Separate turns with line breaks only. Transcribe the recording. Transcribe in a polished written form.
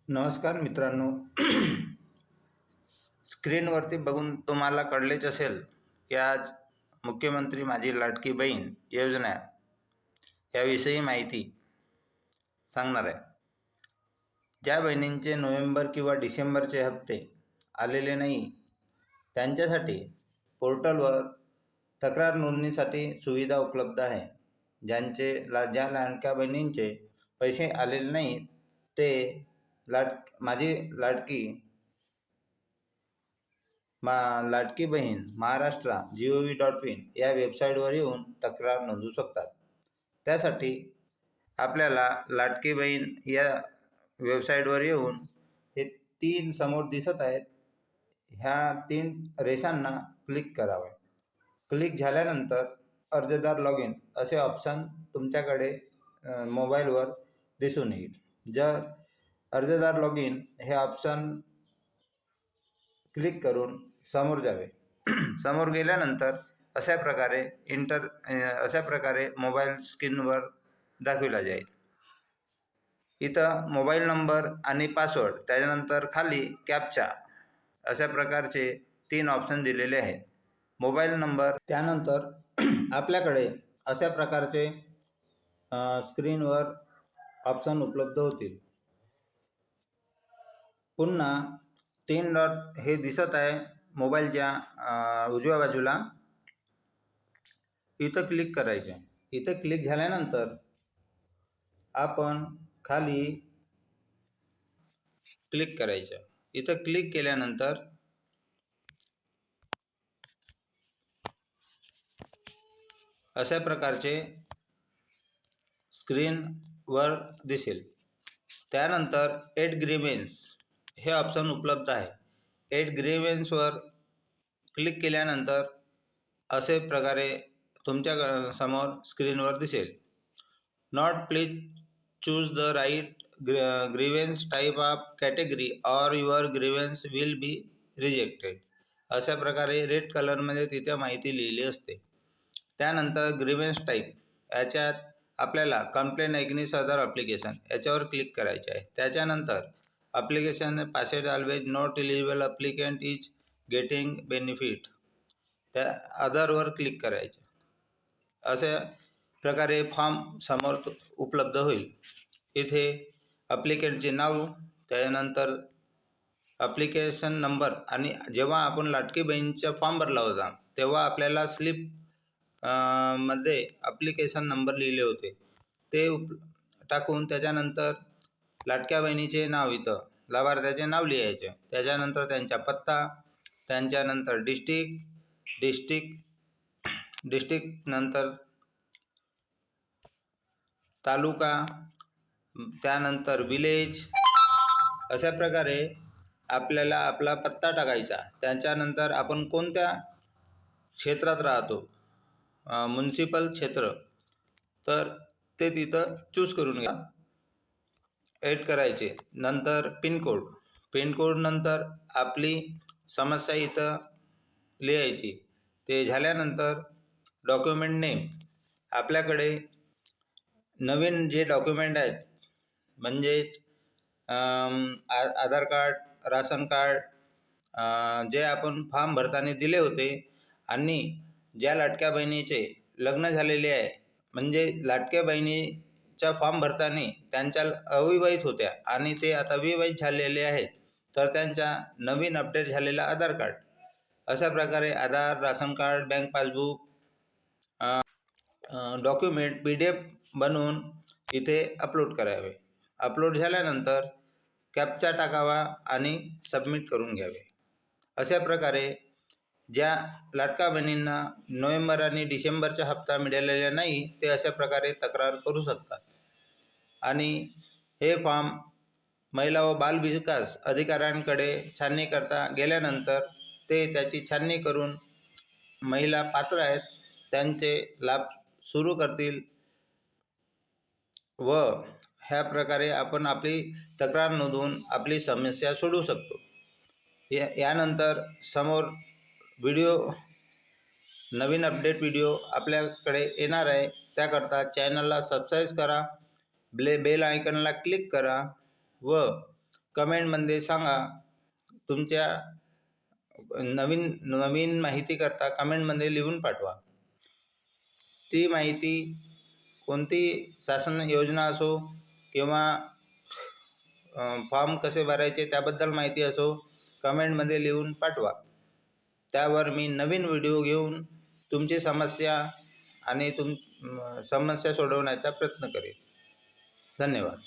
नमस्कार मित्रांनो. स्क्रीनवरती बघून तुम्हाला कळलेच असेल की आज मुख्यमंत्री माझी लाडकी बहीण योजना याविषयी माहिती सांगणार आहे. ज्या बहिणींचे नोव्हेंबर किंवा डिसेंबरचे हप्ते आलेले नाही त्यांच्यासाठी पोर्टलवर तक्रार नोंदणीसाठी सुविधा उपलब्ध आहे. ज्या लाडक्या बहिणींचे पैसे आलेले नाहीत ते माझी लाडकी बहीण महाराष्ट्र gov.in या वेबसाईटवर येऊन तक्रार नोंदवू शकतात. त्यासाठी आपल्याला लाडकी बहीण या वेबसाईटवर येऊन हे 3 समोर दिसत आहेत ह्या 3 रेषांना क्लिक करावे. क्लिक झाल्यानंतर अर्जदार लॉग इन असे ऑप्शन तुमच्याकडे मोबाईलवर दिसून येईल. जर अर्जदार लॉग इन हे ऑप्शन क्लिक करून समोर जावे. समोर गेल्यानंतर अशा प्रकारे मोबाईल स्क्रीनवर दाखविला जाईल. इथं मोबाईल नंबर आणि पासवर्ड, त्याच्यानंतर खाली कॅप्चा अशा प्रकारचे 3 ऑप्शन दिलेले आहेत. मोबाईल नंबर, त्यानंतर आपल्याकडे अशा प्रकारचे स्क्रीनवर ऑप्शन उपलब्ध होतील. पुन्हा 3 डॉट हे दिसत आहे मोबाईलच्या उजव्या बाजूला. इथं क्लिक करायचे. इथं क्लिक झाल्यानंतर आपण खाली क्लिक करायचं. इथं क्लिक केल्यानंतर अशा प्रकारचे स्क्रीनवर दिसेल. त्यानंतर एड ग्रीव्हन्स हे ऑप्शन उपलब्ध आहे. एड ग्रीव्हन्सवर क्लिक केल्यानंतर असे प्रकारे तुमच्या समोर स्क्रीनवर दिसेल. Note please choose the right grievance type of category or your grievance will be rejected अशा प्रकारे रेड कलरमध्ये तिथे माहिती लिहिली असते. त्यानंतर ग्रीव्हन्स टाईप याच्यात आपल्याला कंप्लेंट अगेन्स्ट अदर ॲप्लिकेशन याच्यावर क्लिक करायचे आहे. त्याच्यानंतर application passed always not eligible applicant is getting benefit त्या अदरवर क्लिक करायचे. अशा प्रकारे फॉर्म समोर उपलब्ध होईल. इथे ॲप्लिकंटचे नाव, त्याच्यानंतर ॲप्लिकेशन नंबर आणि जेव्हा आपण लाडकी बहीणचा फॉर्म भरला होता तेव्हा आपल्याला स्लिप मध्ये ॲप्लिकेशन नंबर लिहिले होते ते टाकून त्याच्यानंतर लाडक्या बहिणीचे नाव, इथं लाभार्थ्याचे नाव लिहायचे. त्याच्यानंतर त्यांचा पत्ता, त्यांच्यानंतर डिस्ट्रिक्ट नंतर तालुका, त्यानंतर विलेज अशा प्रकारे आपल्याला आपला पत्ता टाकायचा. त्याच्यानंतर आपण कोणत्या क्षेत्रात राहतो, म्युनिसिपल क्षेत्र, तर ते तिथं चूज करून घ्या. एड करायचे. नंतर पिनकोड नंतर आपली समस्या इथं लिहायची. ते झाल्यानंतर डॉक्युमेंट नेम, आपल्याकडे नवीन जे डॉक्युमेंट आहेत म्हणजेच आधार कार्ड, राशन कार्ड, जे आपण फॉर्म भरताना दिले होते आणि ज्या लाडक्या बहिणीचे लग्न झालेले आहे म्हणजे लाडक्या बहिणीचा फॉर्म भरताना त्यांच्या अविवाहित होत्या आणि ते आता विवाहित झालेले आहेत तर त्यांचा नवीन अपडेट झालेला आधार कार्ड, अशा प्रकारे Aadhaar, ration card, bank passbook document PDF बनवून इथे अपलोड करावे. अपलोड झाल्यानंतर कॅप्चा टाकावा आणि सबमिट करून घ्यावे. अशा प्रकारे ज्या लाडक्या बहिणींना नोव्हेंबर आणि डिसेंबरचा हप्ता मिळालेला नाही ते अशा प्रकारे तक्रार करू शकतात. आणि हे फॉर्म महिला व बाल विकास अधिकाऱ्यांकडे छाननी करता गेल्यानंतर ते त्याची छाननी करून महिला पात्र आहेत त्यांचे लाभ सुरू करतील व ह्या प्रकारे आपण आपली तक्रार नोंदवून आपली समस्या सोडवू शकतो. यानंतर समोर नवीन अपडेट व्हिडिओ आपल्याकडे येणार आहे. त्याकरता चॅनलला सबस्क्राईब करा, बेल आयकॉनला क्लिक करा व कमेंटमध्ये सांगा. तुमच्या नवीन नवीन माहितीकरता कमेंटमध्ये लिहून पाठवा. ती माहिती कोणती शासन योजना असो किंवा फॉर्म कसे भरायचे त्याबद्दल माहिती असो, कमेंटमध्ये लिहून पाठवा. त्यावर मी नवीन व्हिडिओ घेऊन तुमची समस्या आणि समस्या सोडवण्याचा प्रयत्न करेन. धन्यवाद.